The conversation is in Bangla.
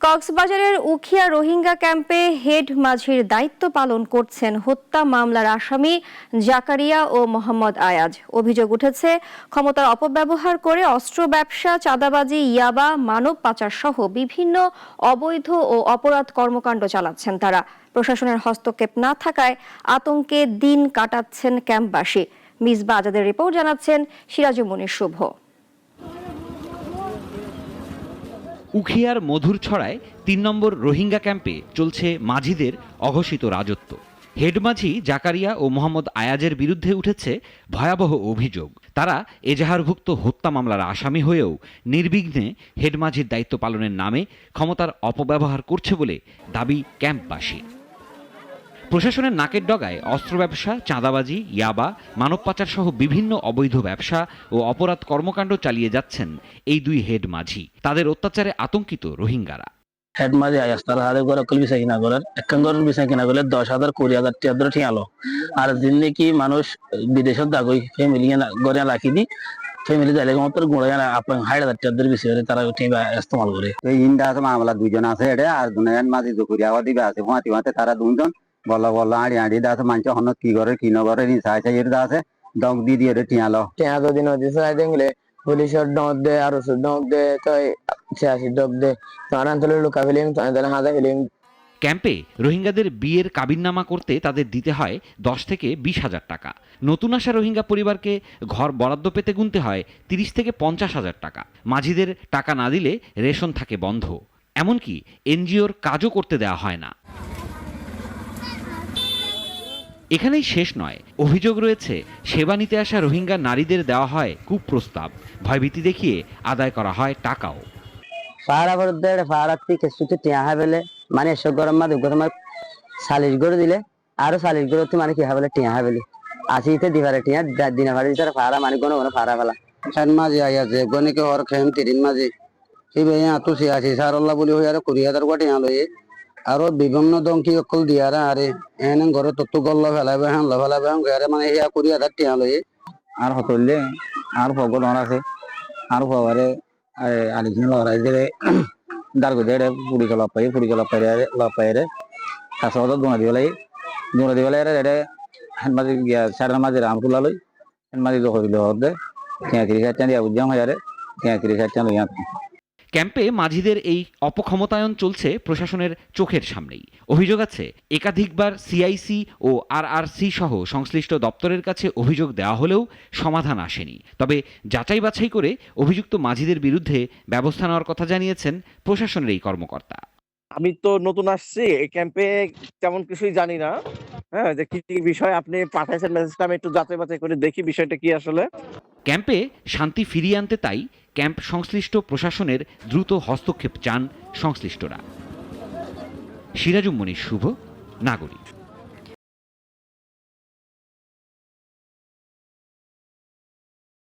কক্সবাজারের উখিয়া রোহিঙ্গা ক্যাম্পে হেড মাঝির দায়িত্ব পালন করছেন হত্যা মামলার আসামি জাকারিয়া ও মোহাম্মদ আয়াজ। অভিযোগ উঠেছে ক্ষমতার অপব্যবহার করে অস্ত্র ব্যবসা, চাঁদাবাজি, ইয়াবা, মানব পাচার সহ বিভিন্ন অবৈধ ও অপরাধ কর্মকাণ্ড চালাচ্ছেন তারা। প্রশাসনের হস্তক্ষেপ না থাকায় আতঙ্কে দিন কাটাচ্ছেন ক্যাম্পবাসী। মিসবা আজাদের রিপোর্ট জানাচ্ছেন সিরাজুল মনির শুভ। উখিয়ার মধুরছড়ায় ৩ নম্বর রোহিঙ্গা ক্যাম্পে চলছে মাঝিদের অঘোষিত রাজত্ব। হেড মাঝি জাকারিয়া ও মোহাম্মদ আয়াজের বিরুদ্ধে উঠেছে ভয়াবহ অভিযোগ। তারা এজাহারভুক্ত হত্যা মামলার আসামি হয়েও নির্বিঘ্নে হেড মাঝির দায়িত্ব পালনের নামে ক্ষমতার অপব্যবহার করছে বলে দাবি ক্যাম্পবাসী। প্রশাসনের নাকের ডগায় অস্ত্র ব্যবসা, চাঁদাবাজি, ইয়াবা, মানব পাচার সহ বিভিন্ন অবৈধ ব্যবসা ও অপরাধ কর্মকাণ্ড চালিয়ে যাচ্ছেন এই দুই হেড মাঝি। তাদের অত্যাচারে আতঙ্কিত রোহিঙ্গারা। হেড মাঝি আয়াস তার হাতে করে অকল বিষয় কিনা করেন একখান বিষয় কিনা করলে 10,000 20,000 টিয়াদের ঠিয়ালো আর দিন কি মানুষ বিদেশত দাগই ফ্যামিলি গড়ে রাখি দি ফ্যামিলি যাইলে মতো গুঁড়াই আপন 60,000 টিয়াদের বেশি তারা ঠিবা ইস্তেমাল করে। এই ইন্ডা আছে মামলা দুইজন আছে এটা আর দুনিয়ার মাঝি জকুরিয়া দিবে আছে ফাঁতি ফাঁতে তারা দুইজন বলা বলা আড়ি আড়ি দা আছে মানুষ হন কি করে কি নগরে নি চাই চাই এর আছে দক দি দিয়ে টিয়ালো টিয়া যদি নদী চাই দেখলে পুলিশের ডক দে আর ওষুধ ডক দে তো 86 ডক দে তার অঞ্চলের লুকা ফিলিং তাদের হাজা ফিলিং। ক্যাম্পে রোহিঙ্গাদের বিয়ের কাবিননামা করতে তাদের দিতে হয় 10 থেকে 20,000 টাকা। নতুন আসা রোহিঙ্গা পরিবারকে ঘর বরাদ্দ পেতে গুনতে হয় 30 থেকে 50,000 টাকা। মাঝিদের টাকা না দিলে রেশন থাকে বন্ধ, এমনকি এনজিওর কাজও করতে দেওয়া হয় না। এখানেই শেষ নয়, অভিযোগ রয়েছে সেবা নিতে আসা রোহিঙ্গা নারীদের দেওয়া হয় কুপ্রস্তাব, ভয়ভীতি দেখিয়ে আদায় করা হয় টাকাও। ফাড়া বলতে ফাড়া থেকে সুতে টিয়া হাবেলে মানে এসব গরম মাঝে গরম সালিশ করে দিলে আরো সালিশ করে মানে কি হাবেলে টিয়া হাবেলি আসিতে দিবারে টিয়া দিনা ভাড়ি দিতে ফাড়া মানে কোনো কোনো ফাড়া ফেলা হেড মাঝি আইয়া যে গনিকে হর খেম 3 মাঝি এই ভাই আতো সে আছে সারল্লা বলি হই আর 20,000 কোটি আলোয়ে আরো বিভিন্ন দংকি অকল দিয়ারা আরে এনে ঘরে তত্ত্ব গল্লা ফেলাবে হ্যাঁ ফেলাবে ঘরে মানে ইয়া 20,000 টিয়া লয়ে আর হতলে আর ফগল আছে আর ফবারে আলিখিন লড়াই দিলে দাঁড় দেড়ে পুড়ি লপাইরে কাছে দোনা দিবেলাই এড়ে হেনমাজি গিয়া সাড়ে মাঝে রাম ফুলালই হেনমাজি হইল হতে কেঁকড়ি খাচ্ছেন দিয়া বুঝাম হাজারে কেঁকড়ি খাচ্ছেন লইয়া। ক্যাম্পে মাঝিদের এই অপক্ষমতায়ন চলছে প্রশাসনের চোখের সামনেই। অভিযোগ আছে একাধিকবার সিআইসি ও আরআরসি সহ সংশ্লিষ্ট দপ্তরের কাছে অভিযোগ দেওয়া হলেও সমাধান আসেনি। তবে যাচাই বাছাই করে অভিযুক্ত মাঝিদের বিরুদ্ধে ব্যবস্থা নেওয়ার কথা জানিয়েছেন প্রশাসনের এই কর্মকর্তা। আমি তো নতুন আসছি এই ক্যাম্পে, তেমন কিছুই জানি না। হ্যাঁ, যে কি কি বিষয় আপনি পাঠাইছেন মেসেজটা আমি একটু যাচাই বাছাই করে দেখি বিষয়টা কি আসলে। ক্যাম্পে শান্তি ফিরিয়ে আনতে তাই ক্যাম্প সংশ্লিষ্ট প্রশাসনের দ্রুত হস্তক্ষেপ চান সংশ্লিষ্টরা। সিরাজুল মনির শুভ, নাগরিক।